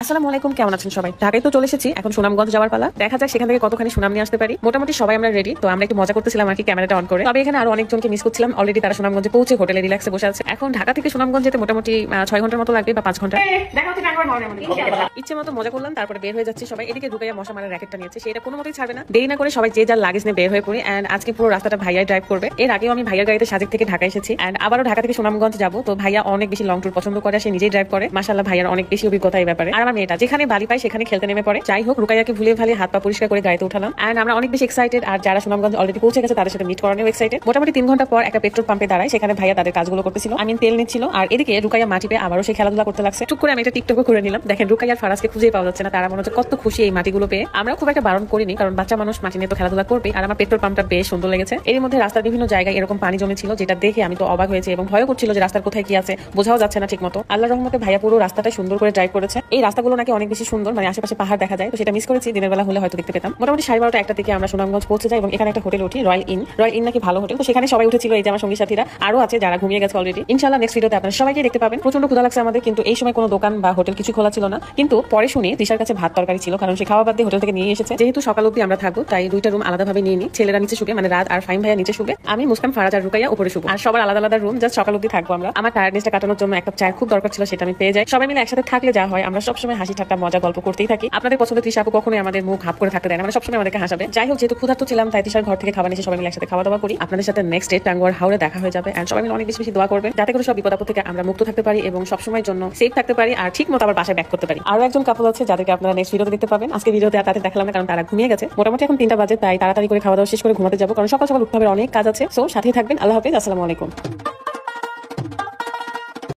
আসসালামু আলাইকুম, কেমন আছেন সবাই? ঢাকায় তো চলে এসেছি, এখন সুনামগঞ্জ যাওয়ার পালা। দেখা যাক সেখান থেকে কতখানি সুনাম নিয়ে আসতে পারি। মোটামুটি সবাই আমরা রেডি, তো আমরা একটু মজা করতেছিলাম আর কি ক্যামেরাটা অন করে। তবে এখানে আরো অনেকজনকে মিস করছিলাম। অলরেডি তারা সুনামগঞ্জে পৌঁছে হোটেলে রিল্যাক্সে বসে আছে। এখন ঢাকা থেকে সুনামগঞ্জ যেতে মোটামুটি 6 ঘন্টার মতো লাগবে বা 5 ঘন্টা। ইচ্ছে মতো মজা করলাম, তারপরে বের হয়ে যাচ্ছি সবাই। এদিকে রুকাইয়া মশা মারার র্যাকেটটা নিয়েছে, সেটা কোনো মতেই ছাড়বে না। দেরি না করে সবাই যে যার লাগেজ নিয়ে বের হয়ে পড়ি। এন্ড আজকে পুরো রাস্তাটা ভাইয়াই ড্রাইভ করবে। এর আগেও আমি ভাইয়ার গাড়িতে সাজেক থেকে ঢাকা এসেছি, এন্ড আবারও ঢাকা থেকে সুনামগঞ্জ যাবো। তো ভাইয়া অনেক বেশি লং ট্যুর পছন্দ করে, সে নিজেই ড্রাইভ করে। মাশাআল্লাহ, ভাইয়ার অনেক বেশি অভিজ্ঞতা এই ব্যাপারে। আর আমার মেয়েটা যেখানে বালি পায় সেখানে খেলতে নেমে পড়ে। যাই হোক, রুকাইয়াকে ভুলে ভালে হাত পা পরিষ্কার করে গাড়িতে উঠালাম। এন্ড আমরা অনেক বেশি এক্সাইটেড। আর যারা সুনামগঞ্জ অলরেডি পৌঁছে গেছে তাদের সাথে মিট করানোও এক্সাইটেড। মোটামুটি 3 ঘন্টা পর একটা পেট্রোল পাম্পে দাঁড়ায়, সেখানে ভাইয়া তাদের কাজগুলো করতেছিল, আমি তেল নিচ্ছিল। আর এদিকে রুকাইয়া মাটি পেয়ে আবারও সে খেলাধুলা করতে লাগছে। টুক করে আমি একটা টিকটকও করে নিলাম। দেখেন, রুকাইয়ার ফারাজকে খুঁজেই পাওয়া যাচ্ছে না। তারা মনে হচ্ছে কত খুশি এই মাটিগুলো পেয়ে। আমরা খুব একটা বারণ করিনি, কারণ বাচ্চা মানুষ মাটি নিয়ে তো খেলাধুলা করবে। আর আমার পেট্রোল পাম্পটা বেশ সুন্দর লেগেছে। এর মধ্যে রাস্তার বিভিন্ন জায়গায় এরকম পানি জমেছিল, যেটা দেখে আমি তো অবাক হয়েছি এবং ভয় করছিল যে রাস্তার কোথায় কি আছে বোঝাও যাচ্ছে না ঠিক মতো। আল্লাহর রহমতে ভাইয়া পুরো রাস্তাটা সুন্দর করে ড্রাইভ করেছে। এই রাস্তাগুলো নাকি অনেক বেশি সুন্দর, মানে আশেপাশে পাহাড় দেখা যায়। তো সেটা মিস করেছি, দিনের বেলা হলে হয়তো দেখতে পেতাম। মোটামুটি 12:30 একটা দিকে আমরা সুনামগঞ্জ পৌঁছে যাই এবং এখানে একটা হোটেল উঠি, রয়্যাল ইন নাকি ভালো হোটেল। তো সেখানে সবাই উঠেছিল, এই যে আমার সঙ্গী সাথীরা, আরো আছে যারা ঘুমিয়ে গেছে অলরেডি। ইনশাআল্লাহ নেক্সট ভিডিওতে আপনারা সবাইকে দেখতে পাবেন। প্রচন্ড ক্ষুধা লাগছে আমাদের, কিন্তু এই সময় কোনো দোকান বা হোটেল কিছু খোলা ছিল না। কিন্তু পরে শুনি তৃষার কাছে ভাত তরকারি ছিল, কারণ সে খাওয়া বাদ দিয়ে হোটেল থেকে নিয়ে এসেছে। যেহেতু সকাল অবধি আমরা থাকবো, তাই দুইটা রুম আলাদাভাবে নিয়ে নিই। ছেলেরা নিচে শুবে, মানে রাত আর ফাইম ভাইয়া নিচে শুবে, আমি মুস্কান, ফারাজ আর রুকাইয়া উপরে শুবো। আর সবার আলাদা আলাদা রুম, জাস্ট সকাল অবধি থাকবো আমরা। আমার টায়ার্ডনেসটা কাটানোর জন্য একটা চায়ের খুব দরকার ছিল, সেটা আমি পেয়ে যাই। সবাই মিলে একসাথে থাকলে যা হয়, আমরা সবসময় হাসি ঠাট্টা মজা গল্প করতেই থাকি। আপনাদের পছন্দের তৃষা আপু কখনোই আমাদের মুখ হাফ করে থাকতে দেয় না, মানে সবসময় আমাদেরকে হাসাবে। যাই হোক, যেহেতু ক্ষুধার্ত ছিলাম, তাই তৃষার ঘর থেকে খাবার নিয়ে সবাই মিলে একসাথে খাওয়া দাওয়া করি। আপনাদের সাথে নেক্সট ডে টাঙ্গুয়ার হাওড়ে দেখা হয়ে যাবে। এন্ড সবাই মিলে অনেক বেশি বেশি দোয়া করবেন, যাতে করে সব বিপদ আপদ থেকে আমরা মুক্ত থাকতে পারি এবং সবসময়ের জন্য সেফ থাকতে পারি আর ঠিক মতো আবার বাসায় ব্যাক করতে পারি। আরো একজন কাপল আছে যাদেরকে আপনারা নেক্সট ভিডিওতে দেখতে পাবেন। আজকে ভিডিওতে আর তাদের দেখালাম না, কারণ তারা ঘুমিয়ে গেছে। মোটামুটি এখন 3টা বাজে, তাই তাড়াতাড়ি করে খাওয়া দাওয়া শেষ করে ঘুমাতে যাবো, কারণ সকাল সকাল উঠতে হবে, অনেক কাজ আছে। সো সাথেই থাকবেন। আল্লাহ হাফেজ, আসসালামু আলাইকুম।